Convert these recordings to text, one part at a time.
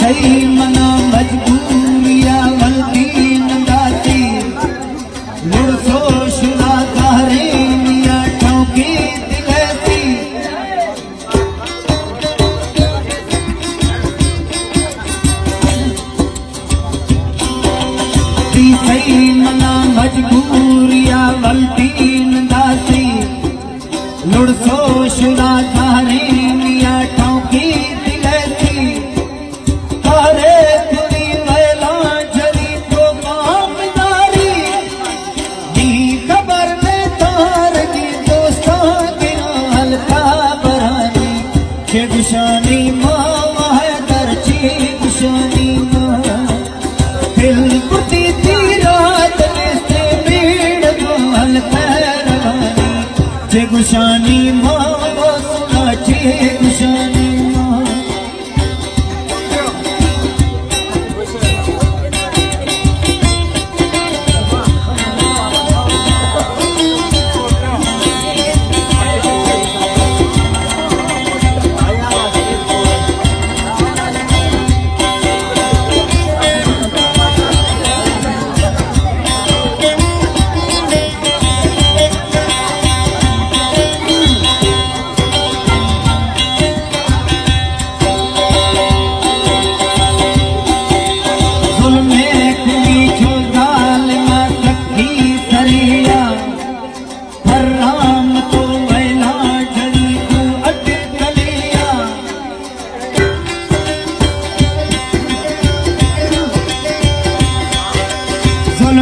सही मना मजबूरिया वल्दी नंदाती लुड़सो शुदा तारे मिया ठोकी दिलती सही मना मजबूरिया वल्दी नंदाती लुड़सो शुदा तारे मिया ठोकी दिलती तारे खुदी मैला जरी तो कामदारी दी खबर में तार की दोस्ता की हल्का बरानी के गुशानी माँ है दर्ची गुशानी माँ दिल कुती थी रात में से भीड़ को हल्का रवानी के गुशानी माँ वो सुना चे गुशानी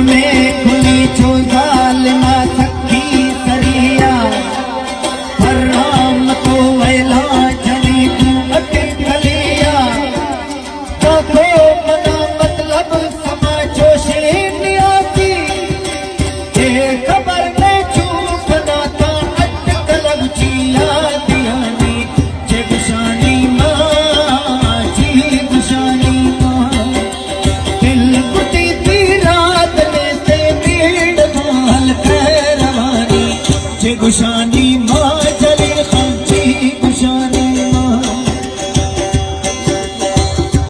में खुली छो जालिमा सखी सरिया हराम तो वेला जली तू अटक लिया तो मना मतलब समाजो शेनिया की ये खबर में चूप ना था अटक लग चिया दियानी जे गुशानी माँ जी गुशानी माँ दिल कुटी गुशानी